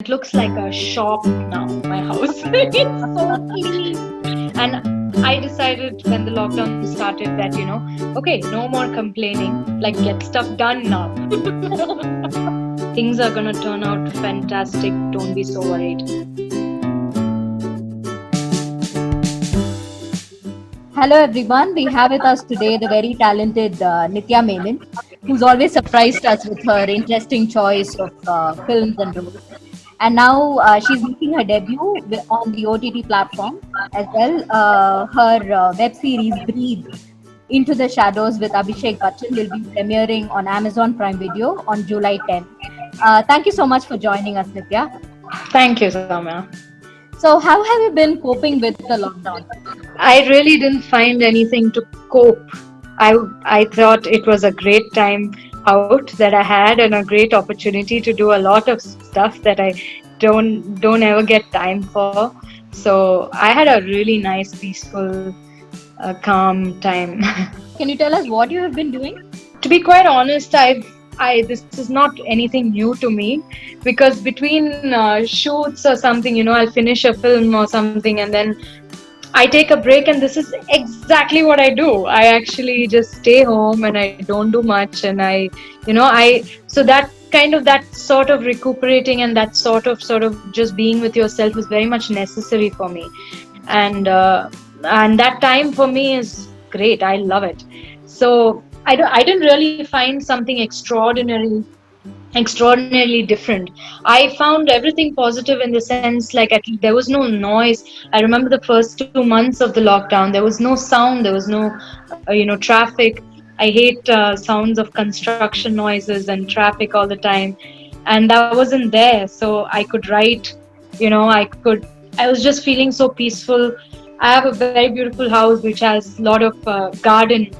It looks like a shop now, my house. It's so clean. And I decided when the lockdown started that, okay, no more complaining, like get stuff done now. Things are gonna turn out fantastic. Don't be so worried. Hello everyone, we have with us today the very talented Nitya Menon, who's always surprised us with her interesting choice of films and roles. And now she's making her debut on the OTT platform as well. Her web series Breathe Into the Shadows with Abhishek Bachchan will be premiering on Amazon Prime Video on July 10th. Thank you so much for joining us, Nitya. Thank you, Soumya. So, how have you been coping with the lockdown? I really didn't find anything to cope. I thought it was a great time out that I had and a great opportunity to do a lot of stuff that I don't ever get time for. So I had a really nice, peaceful, calm time. Can you tell us what you have been doing? To be quite honest, I this is not anything new to me because between shoots or something, I'll finish a film or something and then I take a break, and this is exactly what I do. I actually just stay home and I don't do much, and so that sort of recuperating and that sort of just being with yourself is very much necessary for me, and that time for me is great. I love it. So I didn't really find something extraordinarily different. I found everything positive in the sense like there was no noise. I remember the first 2 months of the lockdown. There was no sound. There was no, traffic. I hate sounds of construction noises and traffic all the time, and that wasn't there. So I could write. I was just feeling so peaceful. I have a very beautiful house which has a lot of garden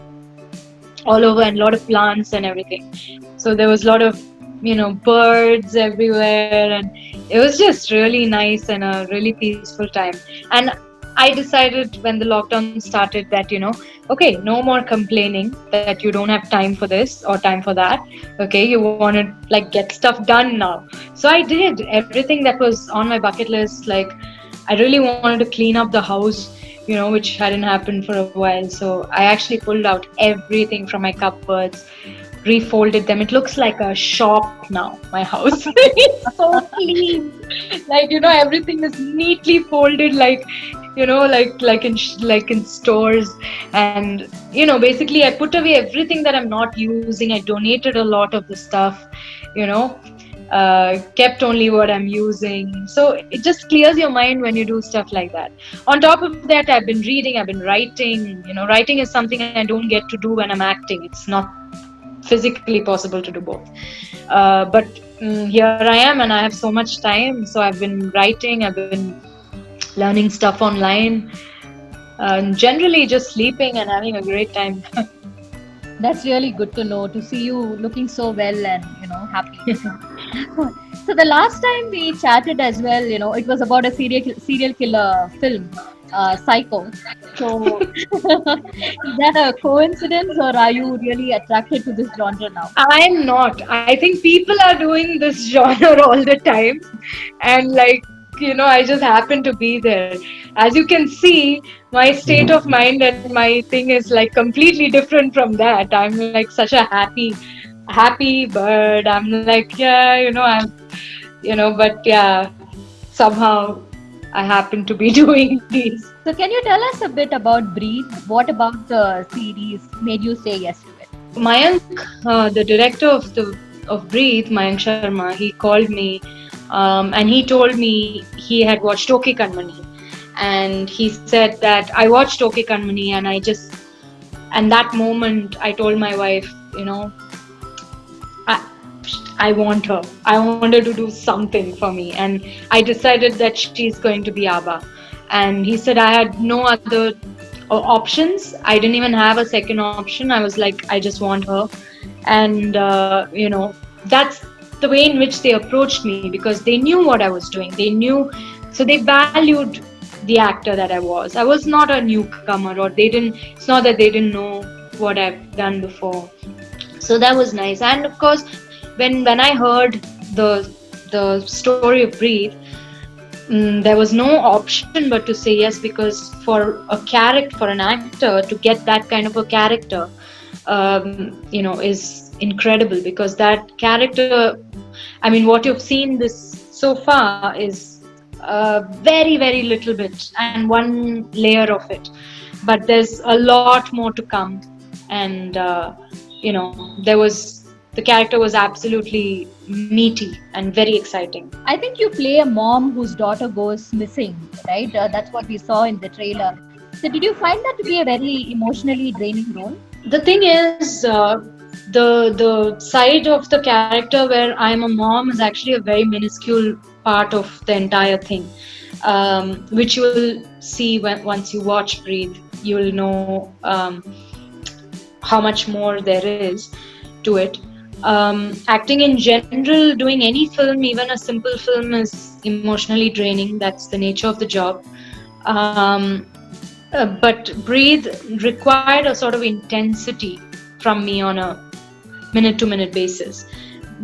all over and a lot of plants and everything. So there was a lot of birds everywhere, and it was just really nice and a really peaceful time. And I decided when the lockdown started that okay, no more complaining that you don't have time for this or time for that. Okay, you want to like get stuff done now. So I did everything that was on my bucket list. Like I really wanted to clean up the house, which hadn't happened for a while. So I actually pulled out everything from my cupboards, refolded them. It looks like a shop now, my house. It's so clean. Like, everything is neatly folded, like, like in stores. And, basically I put away everything that I'm not using. I donated a lot of the stuff, kept only what I'm using. So it just clears your mind when you do stuff like that. On top of that, I've been reading, I've been writing. Writing is something I don't get to do when I'm acting. It's not physically possible to do both. But here I am, and I have so much time. So I've been writing, I've been learning stuff online, generally just sleeping and having a great time. That's really good to know, to see you looking so well and happy. So the last time we chatted as well, it was about a serial killer film, Psycho. So is that a coincidence, or are you really attracted to this genre now? I'm not. I think people are doing this genre all the time, and I just happen to be there. As you can see, my state of mind and my thing is like completely different from that. I'm like such a happy bird. I'm like, yeah, but yeah, somehow I happen to be doing these. So can you tell us a bit about Breathe? What about the series made you say yes to it? Mayank, the director of Breathe, Mayank Sharma, he called me, and he told me he had watched Okay Kanmani, and he said that I watched Okay Kanmani, and that moment I told my wife, I want her. I want her to do something for me, and I decided that she's going to be Abba. And he said I had no other options. I didn't even have a second option. I was like, I just want her. And that's the way in which they approached me, because they knew what I was doing. They knew, so they valued the actor that I was. I was not a newcomer, or it's not that they didn't know what I've done before. So that was nice. And of course, when I heard the the story of Breathe, there was no option but to say yes, because for an actor to get that kind of a character, is incredible, because that character, I mean, what you've seen this so far is very, very little bit and one layer of it, but there's a lot more to come. And the character was absolutely meaty and very exciting. I think you play a mom whose daughter goes missing, right? That's what we saw in the trailer. So did you find that to be a very emotionally draining role? The thing is, the side of the character where I'm a mom is actually a very minuscule part of the entire thing, which you will see once you watch Breathe. You will know how much more there is to it. Acting in general, doing any film, even a simple film, is emotionally draining. That's the nature of the job. But Breathe required a sort of intensity from me on a minute-to-minute basis,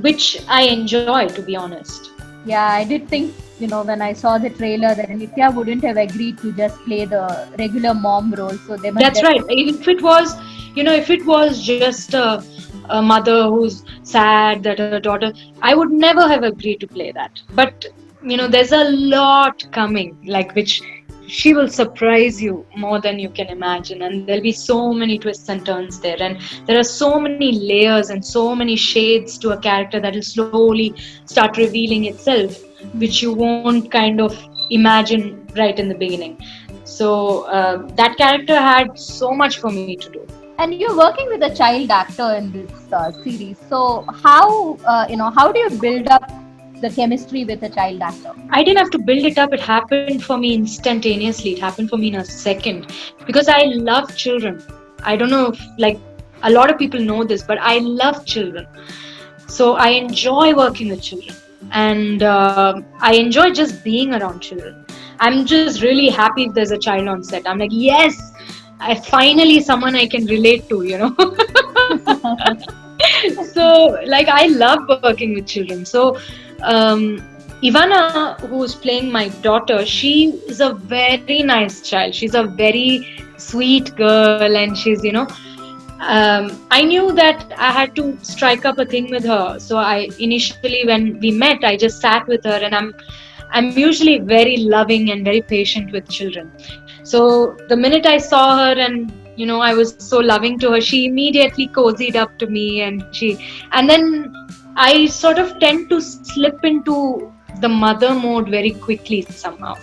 which I enjoy, to be honest. Yeah, I did think, when I saw the trailer, that Nithya wouldn't have agreed to just play the regular mom role. So they must. That's right. If it was just a mother who's sad that her daughter, I would never have agreed to play that. But there's a lot coming, like, which she will surprise you more than you can imagine, and there'll be so many twists and turns there, and there are so many layers and so many shades to a character that will slowly start revealing itself, which you won't kind of imagine right in the beginning. So that character had so much for me to do. And you're working with a child actor in this series. So how do you build up the chemistry with a child actor? I didn't have to build it up. It happened for me instantaneously. It happened for me in a second, because I love children. I don't know if, like, a lot of people know this, but I love children. So I enjoy working with children, and I enjoy just being around children. I'm just really happy if there's a child on set. I'm like, yes, I finally someone I can relate to, So, like, I love working with children. So Ivana, who's playing my daughter, she is a very nice child. She's a very sweet girl, and she's, I knew that I had to strike up a thing with her. So I initially, when we met, I just sat with her, and I'm usually very loving and very patient with children. So the minute I saw her and I was so loving to her, she immediately cozied up to me, and then I sort of tend to slip into the mother mode very quickly somehow.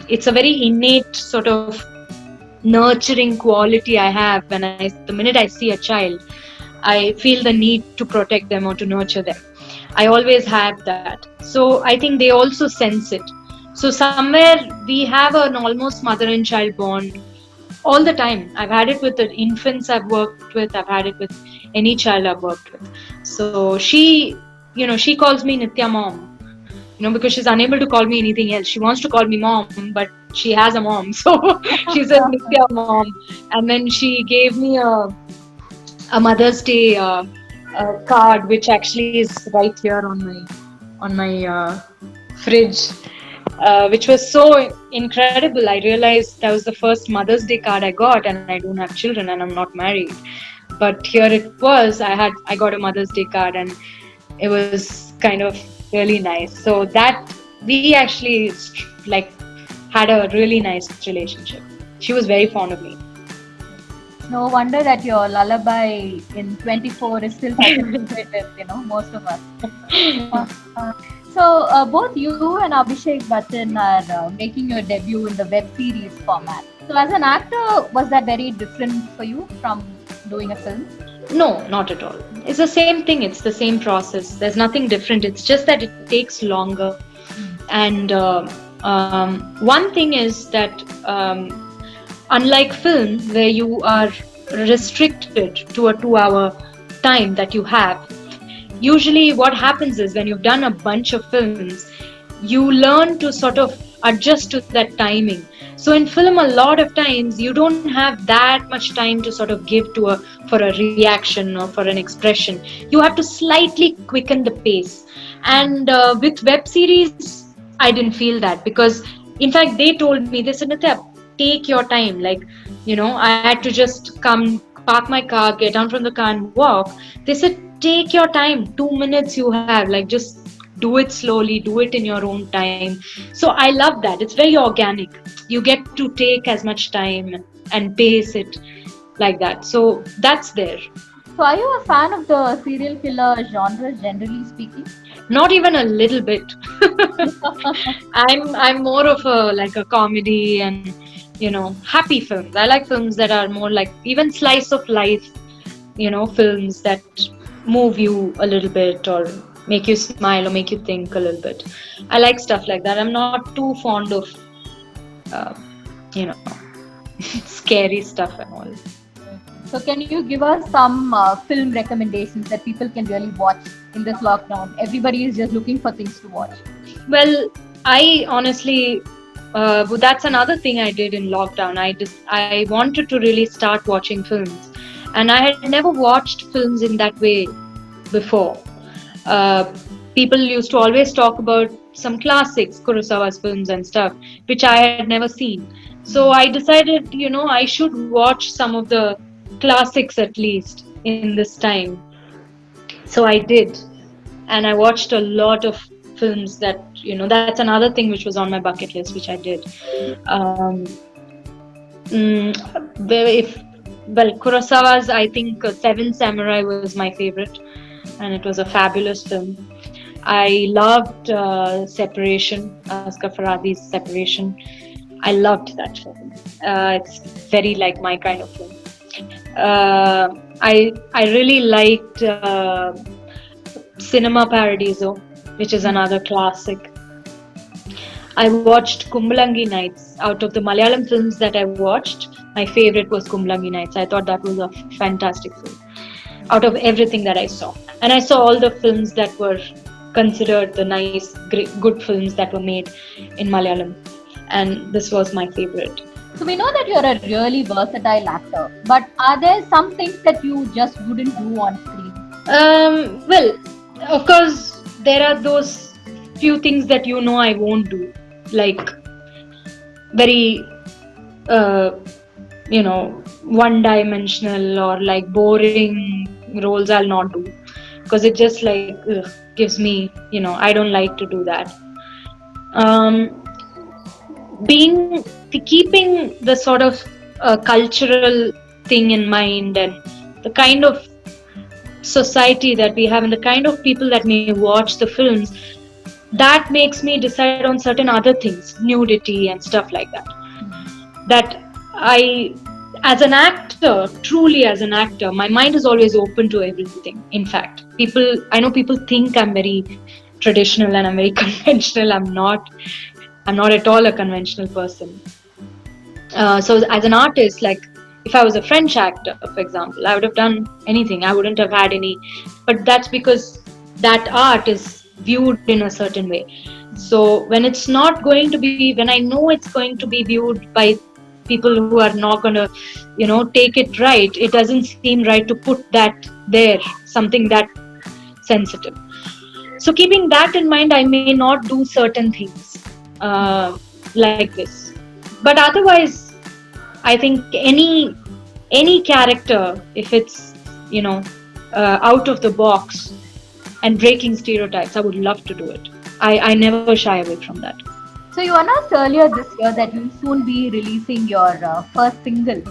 It's a very innate sort of nurturing quality I have. The minute I see a child, I feel the need to protect them or to nurture them. I always have that. So I think they also sense it. So somewhere we have an almost mother and child bond all the time. I've had it with the infants I've worked with. I've had it with any child I've worked with. So she calls me Nithya mom, because she's unable to call me anything else. She wants to call me mom, but she has a mom. So she says Nithya mom. And then she gave me a Mother's Day card, which actually is right here on my fridge. Which was so incredible. I realized that was the first Mother's Day card I got, and I don't have children and I'm not married. But here it was, I got a Mother's Day card, and it was kind of really nice. So that we actually had a really nice relationship. She was very fond of me. No wonder that your lullaby in 24 is still with most of us. So both you and Abhishek Bachchan are making your debut in the web series format. So as an actor, was that very different for you from doing a film? No, not at all. It's the same thing. It's the same process. There's nothing different. It's just that it takes longer. And one thing is that unlike film, where you are restricted to a 2-hour time that you have, usually what happens is when you've done a bunch of films, you learn to sort of adjust to that timing. So in film, a lot of times you don't have that much time to sort of give to a for a reaction or for an expression. You have to slightly quicken the pace. And with web series, I didn't feel that, because in fact they told me, they said, Nitya, take your time. Like, I had to just come, park my car, get down from the car and walk. They said, take your time, 2 minutes you have, like just do it slowly, do it in your own time. So I love that. It's very organic. You get to take as much time and pace it like that. So that's there. So, are you a fan of the serial killer genre, generally speaking? Not even a little bit. I'm more of a like a comedy and happy films. I like films that are more like even slice of life, films that move you a little bit or make you smile or make you think a little bit. I like stuff like that. I'm not too fond of uh, you know scary stuff and all. So, can you give us some film recommendations that people can really watch in this lockdown? Everybody is just looking for things to watch. Well, I honestly, that's another thing I did in lockdown. I wanted to really start watching films, and I had never watched films in that way before. Uh, People used to always talk about some classics, Kurosawa's films and stuff, which I had never seen. So I decided, I should watch some of the classics at least in this time. So I did, and I watched a lot of films that that's another thing which was on my bucket list, which I did. Um, if well, Kurosawa's, I think Seven Samurai was my favorite, and it was a fabulous film. I loved Separation, Asghar Farhadi's Separation. I loved that film. It's very like my kind of film. I really liked Cinema Paradiso, which is another classic. I watched Kumbalangi Nights. Out of the Malayalam films that I watched, my favorite was Kumbalangi Nights. I thought that was a fantastic film out of everything that I saw. And I saw all the films that were considered the nice, great, good films that were made in Malayalam. And this was my favorite. So, we know that you're a really versatile actor, but are there some things that you just wouldn't do on screen? Well, of course, there are those few things that I won't do, like very, one-dimensional or like boring roles. I'll not do, because it just like gives me, I don't like to do that. Keeping the sort of cultural thing in mind, and the kind of society that we have and the kind of people that may watch the films, that makes me decide on certain other things, nudity and stuff like that. That as an actor, truly as an actor, my mind is always open to everything. In fact, I know people think I'm very traditional and I'm very conventional. I'm not at all a conventional person. So as an artist, like if I was a French actor, for example, I would have done anything. I wouldn't have had any, but that's because that art is viewed in a certain way. So when I know it's going to be viewed by people who are not going to, take it right, it doesn't seem right to put that there, something that sensitive. So keeping that in mind, I may not do certain things like this. But otherwise, I think any character, if it's out of the box and breaking stereotypes, I would love to do it. I never shy away from that. So, you announced earlier this year that you'll soon be releasing your first single.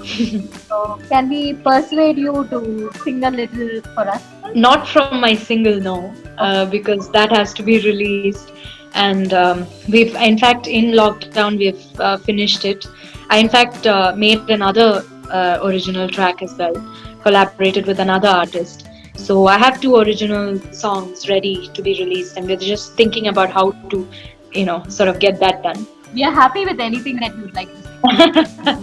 So, can we persuade you to sing a little for us? Not from my single, no, because that has to be released. And we've, in fact, in lockdown, we've finished it. I, in fact, made another original track as well, collaborated with another artist. So I have 2 original songs ready to be released, and we're just thinking about how to, sort of get that done. We are happy with anything that you'd like to sing.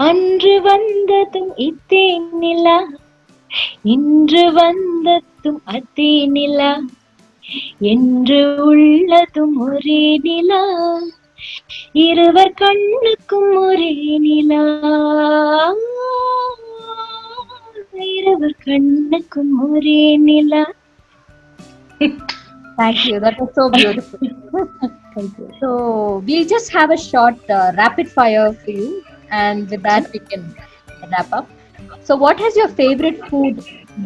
அன்று வந்ததும் இதே நிலா, இன்று வந்ததும் அதே நிலா, என்று உள்ளதும் ஒரே நிலா, இருவர் கண்ணுக்கும் ஒரே நிலா, இருவர் கண்ணுக்கும் ஒரே நிலா. Thank you. That was so beautiful. Thank you. So we'll just have a short rapid fire for you, and with that we can wrap up. So, what has your favorite food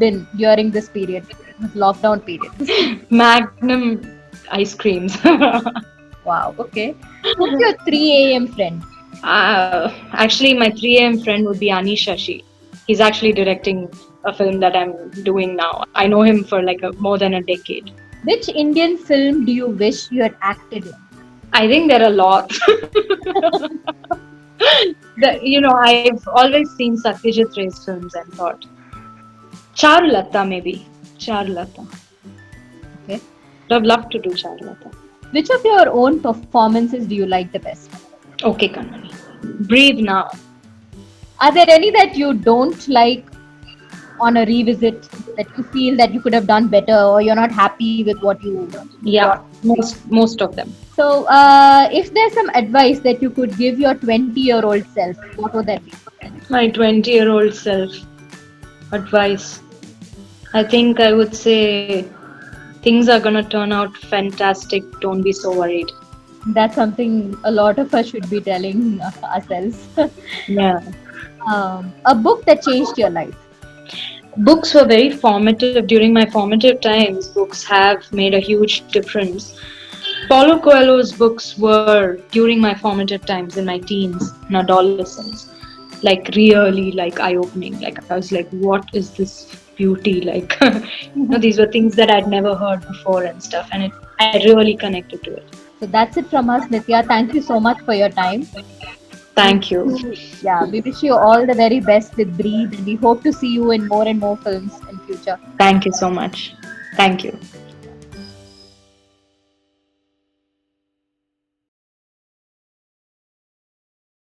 been during this period, this lockdown period? Magnum ice creams. Wow. Okay. Who's your 3 a.m. friend? Actually, my 3 a.m. friend would be Anish Shashi. He's actually directing a film that I'm doing now. I know him for like more than a decade. Which Indian film do you wish you had acted in? I think there are a lot. I've always seen Satyajit Ray's films and thought, Charulata maybe. Charulata. Okay. I'd love to do Charulata. Which of your own performances do you like the best? Okay, Kanmani. Breathe Now. Are there any that you don't like on a revisit, that you feel that you could have done better, or you're not happy with what you Yeah, most of them. So, if there's some advice that you could give your 20-year-old self, what would that be? My 20-year-old self advice. I think I would say things are gonna turn out fantastic. Don't be so worried. That's something a lot of us should be telling ourselves. Yeah. A book that changed your life. Books were very formative. During my formative times, books have made a huge difference. Paulo Coelho's books were during my formative times in my teens and adolescence, like really like eye-opening. Like I was like, what is this beauty? Like these were things that I'd never heard before and stuff, and I really connected to it. So that's it from us, Nithya. Thank you so much for your time. Thank you. Yeah, we wish you all the very best with Breathe, and we hope to see you in more and more films in future. Thank you so much. Thank you.